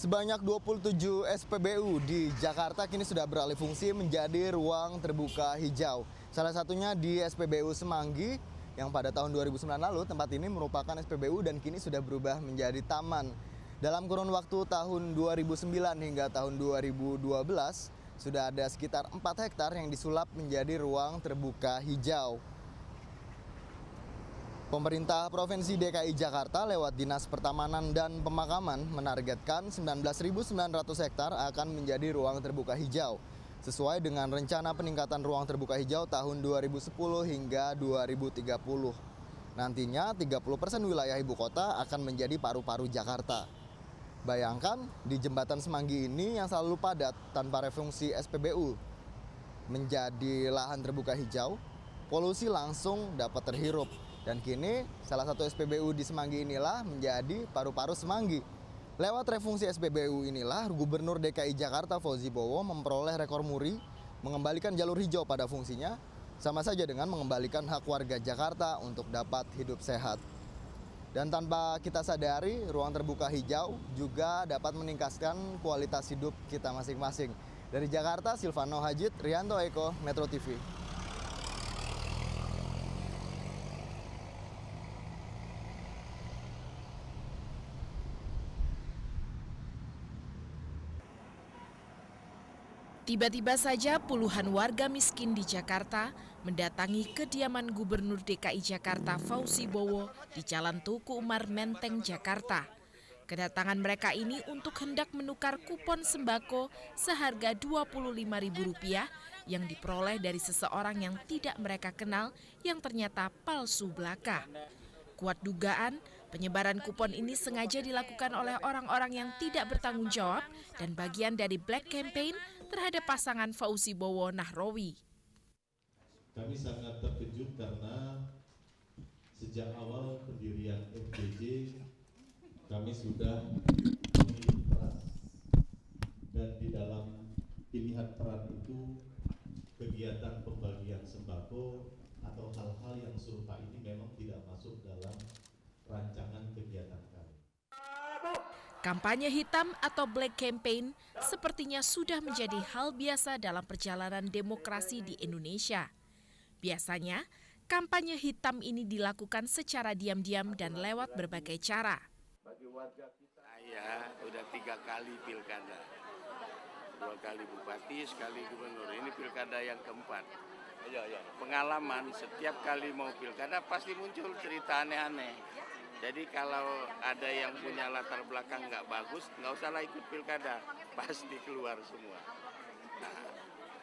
Sebanyak 27 SPBU di Jakarta kini sudah beralih fungsi menjadi ruang terbuka hijau. Salah satunya di SPBU Semanggi yang pada tahun 2009 lalu tempat ini merupakan SPBU dan kini sudah berubah menjadi taman. Dalam kurun waktu tahun 2009 hingga tahun 2012 sudah ada sekitar 4 hektar yang disulap menjadi ruang terbuka hijau. Pemerintah Provinsi DKI Jakarta lewat Dinas Pertamanan dan Pemakaman menargetkan 19.900 hektar akan menjadi ruang terbuka hijau, sesuai dengan rencana peningkatan ruang terbuka hijau tahun 2010 hingga 2030. Nantinya 30% wilayah ibu kota akan menjadi paru-paru Jakarta. Bayangkan di jembatan Semanggi ini yang selalu padat tanpa refungsi SPBU menjadi lahan terbuka hijau, polusi langsung dapat terhirup. Dan kini salah satu SPBU di Semanggi inilah menjadi paru-paru Semanggi. Lewat refungsi SPBU inilah Gubernur DKI Jakarta Fauzi Bowo memperoleh rekor muri mengembalikan jalur hijau pada fungsinya, sama saja dengan mengembalikan hak warga Jakarta untuk dapat hidup sehat. Dan tanpa kita sadari, ruang terbuka hijau juga dapat meningkatkan kualitas hidup kita masing-masing. Dari Jakarta, Silvano Hajid, Rianto Eko, Metro TV. Tiba-tiba saja puluhan warga miskin di Jakarta mendatangi kediaman Gubernur DKI Jakarta Fauzi Bowo di Jalan Tuku Umar Menteng, Jakarta. Kedatangan mereka ini untuk hendak menukar kupon sembako seharga Rp25.000 yang diperoleh dari seseorang yang tidak mereka kenal yang ternyata palsu belaka. Kuat dugaan, penyebaran kupon ini sengaja dilakukan oleh orang-orang yang tidak bertanggung jawab dan bagian dari black campaign terhadap pasangan Fauzi Bowo Nahrawi. Kami sangat terkejut karena sejak awal pendirian FBJ kami sudah memilih peran, dan di dalam pilihan peran itu kegiatan pembagian sembako atau hal-hal yang serupa ini memang tidak masuk dalam rancangan kegiatan kami. Kampanye hitam atau black campaign sepertinya sudah menjadi hal biasa dalam perjalanan demokrasi di Indonesia. Biasanya, kampanye hitam ini dilakukan secara diam-diam dan lewat berbagai cara. Saya udah 3 kali pilkada, 2 kali bupati, sekali gubernur. Ini pilkada yang keempat. Pengalaman setiap kali mau pilkada pasti muncul cerita aneh-aneh. Jadi kalau ada yang punya latar belakang nggak bagus, nggak usahlah ikut pilkada, pasti keluar semua. Nah,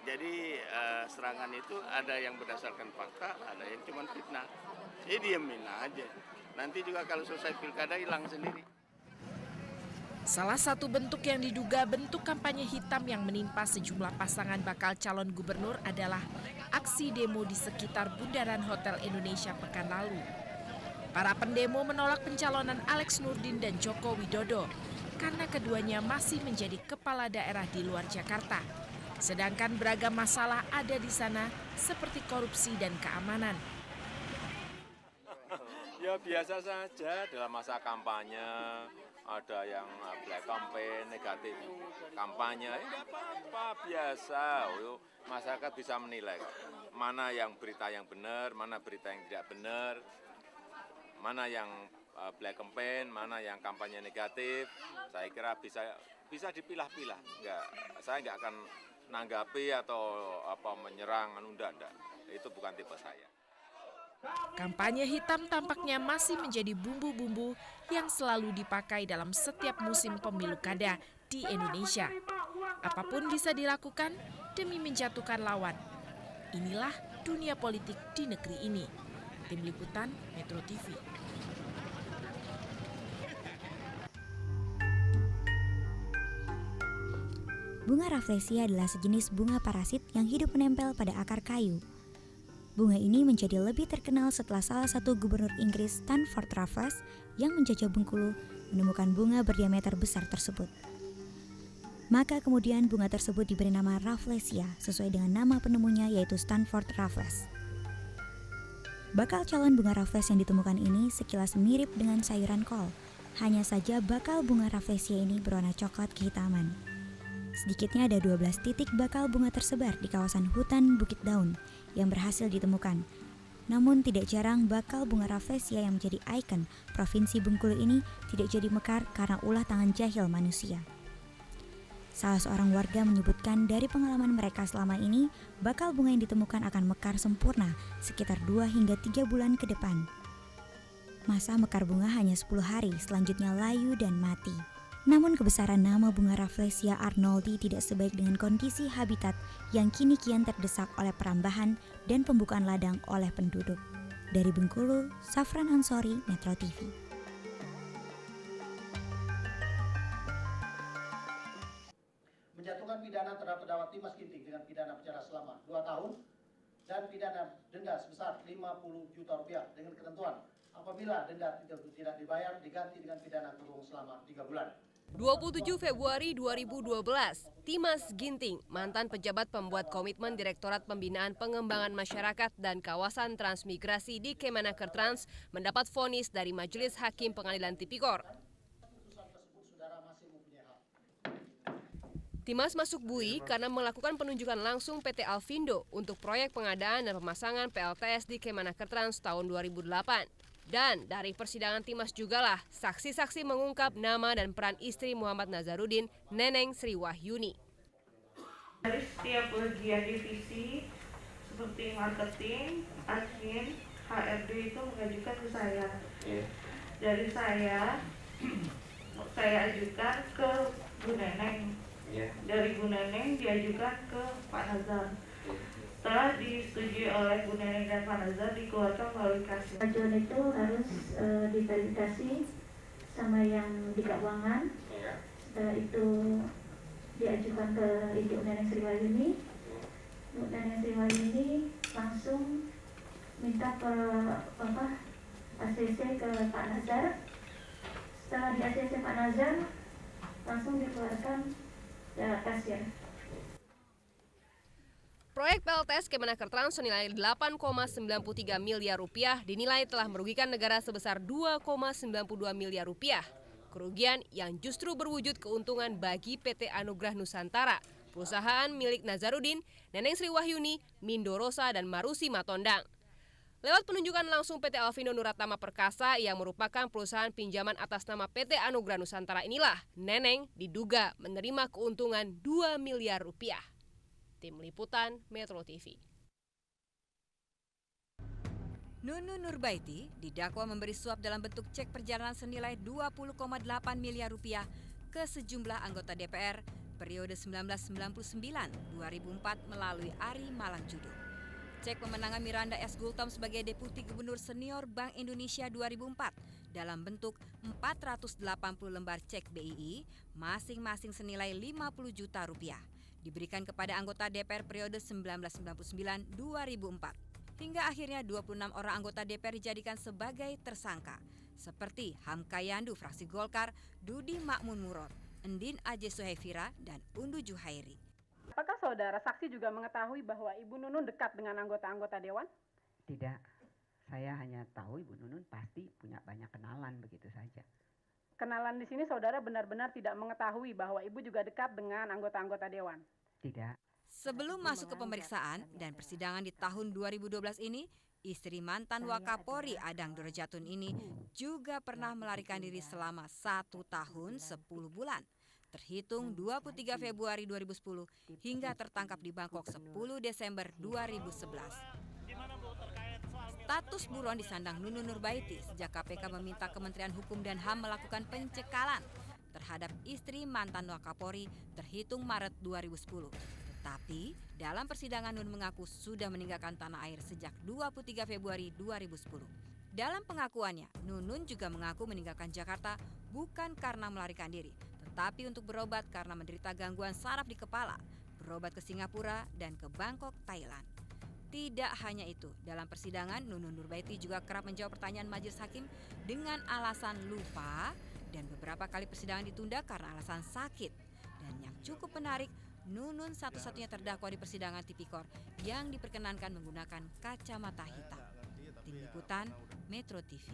jadi serangan itu ada yang berdasarkan fakta, ada yang cuma fitnah. Jadi diemin aja. Nanti juga kalau selesai pilkada hilang sendiri. Salah satu bentuk yang diduga bentuk kampanye hitam yang menimpa sejumlah pasangan bakal calon gubernur adalah aksi demo di sekitar Bundaran Hotel Indonesia pekan lalu. Para pendemo menolak pencalonan Alex Nurdin dan Joko Widodo karena keduanya masih menjadi kepala daerah di luar Jakarta. Sedangkan beragam masalah ada di sana seperti korupsi dan keamanan. Ya biasa saja dalam masa kampanye, ada yang black campaign, negatif kampanye, ya enggak apa-apa, biasa. Masyarakat bisa menilai mana yang berita yang benar, mana berita yang tidak benar, mana yang black campaign, mana yang kampanye negatif. Saya kira bisa dipilah-pilah. Saya nggak akan nanggapi atau menyerang, enggak. Itu bukan tipe saya. Kampanye hitam tampaknya masih menjadi bumbu-bumbu yang selalu dipakai dalam setiap musim pemilu kada di Indonesia. Apapun bisa dilakukan demi menjatuhkan lawan. Inilah dunia politik di negeri ini. Tim Liputan Metro TV. Bunga Rafflesia adalah sejenis bunga parasit yang hidup menempel pada akar kayu. Bunga ini menjadi lebih terkenal setelah salah satu gubernur Inggris Stanford Raffles yang menjajah Bengkulu menemukan bunga berdiameter besar tersebut. Maka kemudian bunga tersebut diberi nama Rafflesia sesuai dengan nama penemunya yaitu Stanford Raffles. Bakal calon bunga Raffles yang ditemukan ini sekilas mirip dengan sayuran kol, Hanya saja bakal bunga rafflesia ini berwarna coklat kehitaman. Sedikitnya ada 12 titik bakal bunga tersebar di kawasan hutan Bukit Daun yang berhasil ditemukan. Namun tidak jarang bakal bunga rafflesia yang menjadi ikon Provinsi Bengkulu ini tidak jadi mekar karena ulah tangan jahil manusia. Salah seorang warga menyebutkan dari pengalaman mereka selama ini, bakal bunga yang ditemukan akan mekar sempurna sekitar 2 hingga 3 bulan ke depan. Masa mekar bunga hanya 10 hari, selanjutnya layu dan mati. Namun kebesaran nama bunga Rafflesia arnoldi tidak sebaik dengan kondisi habitat yang kini kian terdesak oleh perambahan dan pembukaan ladang oleh penduduk. Dari Bengkulu, Safran Ansori, Metro TV. Menjatuhkan pidana terhadap terdakwa Dimas Ginting dengan pidana penjara selama 2 tahun dan pidana denda sebesar 50 juta rupiah dengan ketentuan apabila denda tidak dibayar diganti dengan pidana kurung selama 3 bulan. 27 Februari 2012, Dimas Ginting, mantan pejabat pembuat komitmen Direktorat Pembinaan Pengembangan Masyarakat dan Kawasan Transmigrasi di Kemenaker Trans, mendapat vonis dari Majelis Hakim Pengadilan Tipikor. Dimas masuk bui karena melakukan penunjukan langsung PT Alfindo untuk proyek pengadaan dan pemasangan PLTS di Kemenaker Trans tahun 2008. Dan dari persidangan Dimas jugalah saksi-saksi mengungkap nama dan peran istri Muhammad Nazarudin, Neneng Sri Wahyuni. Dari setiap bagian divisi seperti marketing, admin, HRD itu mengajukan ke saya. Dari saya ajukan ke Bu Neneng. Dari Bu Neneng diajukan ke Pak Nazar. Setelah disetujui oleh Bu Neneng dan Pak Nazar, dikeluarkan melalui kasir. Ajuan itu harus diverifikasi sama yang di keuangan. Setelah itu diajukan ke Ibu Neneng Sri Wahyuni. Ibu Neneng Sri Wahyuni langsung minta ke ACC ke Pak Nazar. Setelah di ACC Pak Nazar, langsung dikeluarkan kasir. Proyek PLTS Kemenaker Trans senilai 8,93 miliar rupiah dinilai telah merugikan negara sebesar 2,92 miliar rupiah. Kerugian yang justru berwujud keuntungan bagi PT Anugrah Nusantara, perusahaan milik Nazarudin, Neneng Sri Wahyuni, Mindo Rosa, dan Marusi Matondang. Lewat penunjukan langsung PT Alfindo Nuratama Perkasa yang merupakan perusahaan pinjaman atas nama PT Anugrah Nusantara inilah, Neneng diduga menerima keuntungan 2 miliar rupiah. Tim Liputan Metro TV. Nunun Nurbaiti didakwa memberi suap dalam bentuk cek perjalanan senilai 20,8 miliar rupiah ke sejumlah anggota DPR periode 1999-2004 melalui Ari Malangjudo. Cek pemenangan Miranda S. Gultom sebagai Deputi Gubernur Senior Bank Indonesia 2004 dalam bentuk 480 lembar cek BII masing-masing senilai 50 juta rupiah. Diberikan kepada anggota DPR periode 1999-2004. Hingga akhirnya 26 orang anggota DPR dijadikan sebagai tersangka, seperti Hamka Yandu fraksi Golkar, Dudi Makmun Murad, Endin Aje Suhaifira, dan Undu Juhairi. Apakah saudara saksi juga mengetahui bahwa Ibu Nunun dekat dengan anggota-anggota Dewan? Tidak, saya hanya tahu Ibu Nunun pasti punya banyak kenalan begitu saja. Kenalan di sini saudara benar-benar tidak mengetahui bahwa Ibu juga dekat dengan anggota-anggota Dewan? Tidak. Sebelum masuk ke pemeriksaan dan persidangan di tahun 2012 ini, istri mantan Wakapolri Adang Dorjatun ini juga pernah melarikan diri selama 1 tahun 10 bulan. Terhitung 23 Februari 2010 hingga tertangkap di Bangkok 10 Desember 2011. Status buron disandang Nunun Nurbaiti sejak KPK meminta Kementerian Hukum dan HAM melakukan pencekalan terhadap istri mantan Wakapolri terhitung Maret 2010. Tetapi dalam persidangan Nun mengaku sudah meninggalkan tanah air sejak 23 Februari 2010. Dalam pengakuannya, Nunun juga mengaku meninggalkan Jakarta bukan karena melarikan diri, tetapi untuk berobat karena menderita gangguan saraf di kepala, berobat ke Singapura dan ke Bangkok, Thailand. Tidak hanya itu, dalam persidangan Nunun Nurbaiti juga kerap menjawab pertanyaan majelis hakim dengan alasan lupa dan beberapa kali persidangan ditunda karena alasan sakit. Dan yang cukup menarik, Nunun satu-satunya terdakwa di persidangan tipikor yang diperkenankan menggunakan kacamata hitam. Tim Liputan Metro TV.